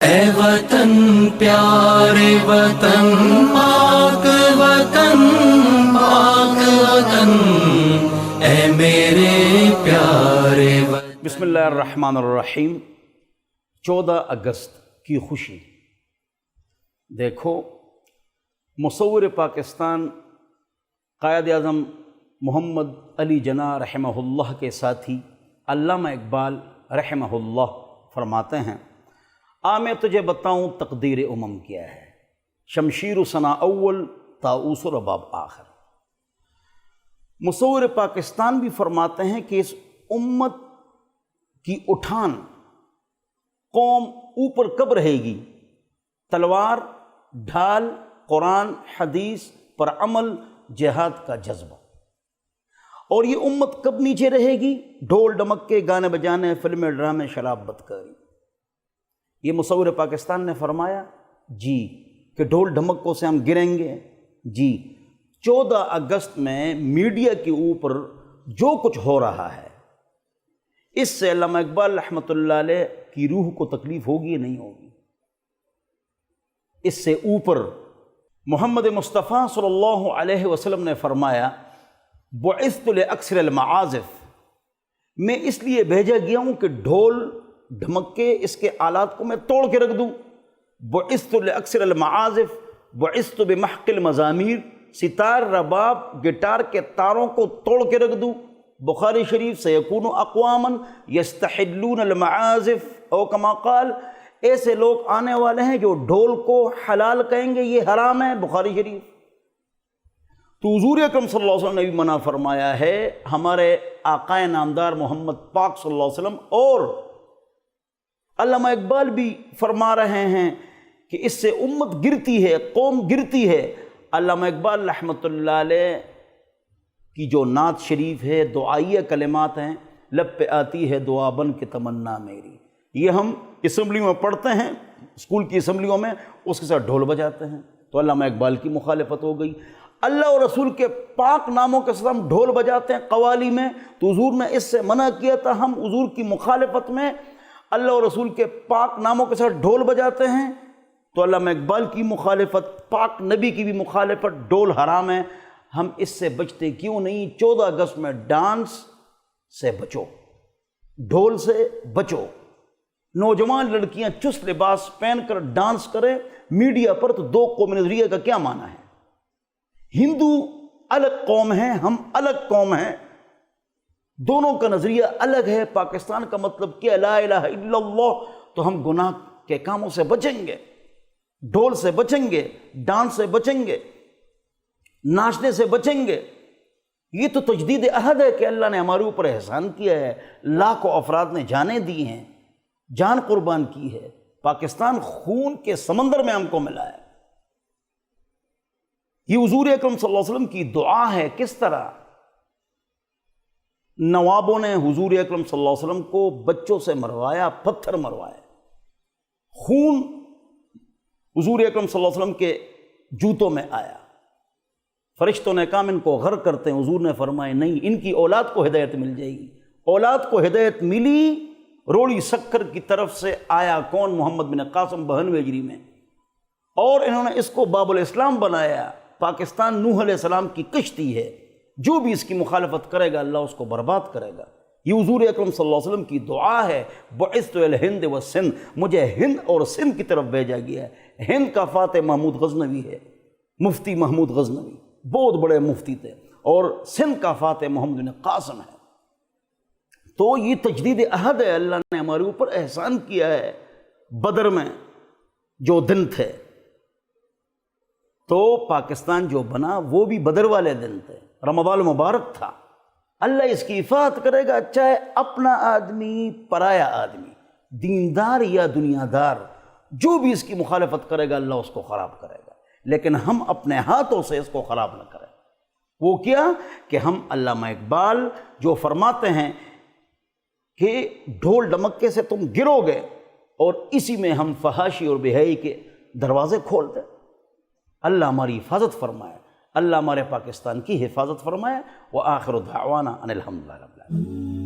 اے وطن پیارے وطن پاک وطن پاک وطن اے میرے پیارے وطن۔ بسم اللہ الرحمن الرحیم۔ 14 اگست کی خوشی دیکھو، مصور پاکستان قائد اعظم محمد علی جناح رحمہ اللہ کے ساتھی علامہ اقبال رحمہ اللہ فرماتے ہیں، میں تجھے بتاؤں تقدیر امم کیا ہے، شمشیر ثنا اول طاؤس رباب آخر۔ مصور پاکستان بھی فرماتے ہیں کہ اس امت کی اٹھان قوم اوپر کب رہے گی؟ تلوار، ڈھال، قرآن حدیث پر عمل، جہاد کا جذبہ۔ اور یہ امت کب نیچے رہے گی؟ ڈھول ڈمکے، گانے بجانے، فلمیں، ڈرامے، شراب، بدکاری۔ یہ مصور پاکستان نے فرمایا جی کہ ڈھول ڈھمکوں سے ہم گریں گے؟ جی۔ 14 اگست میں میڈیا کے اوپر جو کچھ ہو رہا ہے، اس سے علامہ اقبال رحمۃ اللہ علیہ کی روح کو تکلیف ہوگی یا نہیں ہوگی؟ اس سے اوپر محمد مصطفیٰ صلی اللہ علیہ وسلم نے فرمایا، بعثت لاکثر المعازف، میں اس لیے بھیجا گیا ہوں کہ ڈھول ڈھمکے اس کے آلات کو میں توڑ کے رکھ دوں۔ بعثت لاکثر المعازف بعثت بمحق المزامیر، ستار، رباب، گٹار کے تاروں کو توڑ کے رکھ دوں۔ بخاری شریف سیکون اقواما یستحلون المعازف او کما قال، ایسے لوگ آنے والے ہیں جو ڈھول کو حلال کہیں گے، یہ حرام ہے، بخاری شریف۔ تو حضور اکرم صلی اللہ علیہ وسلم نے بھی منع فرمایا ہے۔ ہمارے آقائے نامدار محمد پاک صلی اللہ علیہ وسلم اور علامہ اقبال بھی فرما رہے ہیں کہ اس سے امت گرتی ہے، قوم گرتی ہے۔ علامہ اقبال رحمۃ اللہ علیہ کی جو نعت شریف ہے، دعائیہ کلمات ہیں، لب پہ آتی ہے دعا بن کے تمنا میری، یہ ہم اسمبلیوں میں پڑھتے ہیں، اسکول کی اسمبلیوں میں اس کے ساتھ ڈھول بجاتے ہیں، تو علامہ اقبال کی مخالفت ہو گئی۔ اللہ اور رسول کے پاک ناموں کے ساتھ ہم ڈھول بجاتے ہیں قوالی میں، تو حضور نے اس سے منع کیا تھا۔ ہم حضور کی مخالفت میں اللہ اور رسول کے پاک ناموں کے ساتھ ڈھول بجاتے ہیں، تو علامہ اقبال کی مخالفت، پاک نبی کی بھی مخالفت، ڈھول حرام ہے۔ ہم اس سے بچتے کیوں نہیں؟ 14 اگست میں ڈانس سے بچو، ڈھول سے بچو۔ نوجوان لڑکیاں چست لباس پہن کر ڈانس کریں میڈیا پر، تو دو قومی نظریے کا کیا معنی ہے؟ ہندو الگ قوم ہیں، ہم الگ قوم ہیں، دونوں کا نظریہ الگ ہے۔ پاکستان کا مطلب کیا؟ لا الہ الا اللہ۔ تو ہم گناہ کے کاموں سے بچیں گے، ڈھول سے بچیں گے، ڈانس سے بچیں گے، ناچنے سے بچیں گے۔ یہ تو تجدید عہد ہے کہ اللہ نے ہمارے اوپر احسان کیا ہے، لاکھوں افراد نے جانیں دی ہیں، جان قربان کی ہے۔ پاکستان خون کے سمندر میں ہم کو ملا ہے۔ یہ حضور اکرم صلی اللہ علیہ وسلم کی دعا ہے۔ کس طرح نوابوں نے حضور اکرم صلی اللہ علیہ وسلم کو بچوں سے مروایا، پتھر مروایا، خون حضور اکرم صلی اللہ علیہ وسلم کے جوتوں میں آیا۔ فرشتوں نے کہا ان کو غرق کرتے ہیں، حضور نے فرمایا نہیں، ان کی اولاد کو ہدایت مل جائے گی۔ اولاد کو ہدایت ملی، روڑی سکر کی طرف سے آیا کون؟ محمد بن قاسم 92 ہجری میں، اور انہوں نے اس کو باب الاسلام بنایا۔ پاکستان نوح علیہ السلام کی کشتی ہے، جو بھی اس کی مخالفت کرے گا اللہ اس کو برباد کرے گا۔ یہ حضور اکرم صلی اللہ علیہ وسلم کی دعا ہے، بعثت الی الہند والسندھ، مجھے ہند اور سندھ کی طرف بھیجا گیا ہے۔ ہند کا فاتح محمود غزنوی ہے، مفتی محمود غزنوی، بہت بڑے مفتی تھے، اور سندھ کا فاتح محمد بن قاسم ہے۔ تو یہ تجدید عہد ہے، اللہ نے ہمارے اوپر احسان کیا ہے۔ بدر میں جو دن تھے، تو پاکستان جو بنا وہ بھی بدر والے دن تھے، رمضان المبارک تھا۔ اللہ اس کی حفاظت کرے گا، چاہے اپنا آدمی، پرایا آدمی، دیندار یا دنیا دار، جو بھی اس کی مخالفت کرے گا اللہ اس کو خراب کرے گا، لیکن ہم اپنے ہاتھوں سے اس کو خراب نہ کریں۔ وہ کیا کہ ہم علامہ اقبال جو فرماتے ہیں کہ ڈھول ڈمکے سے تم گرو گے، اور اسی میں ہم فحاشی اور بے حیائی کے دروازے کھول دیں۔ اللہ ہماری حفاظت فرمائے، اللہ ہمارے پاکستان کی حفاظت فرمائے۔ وآخر دعوانا ان الحمدللہ رب العالمین۔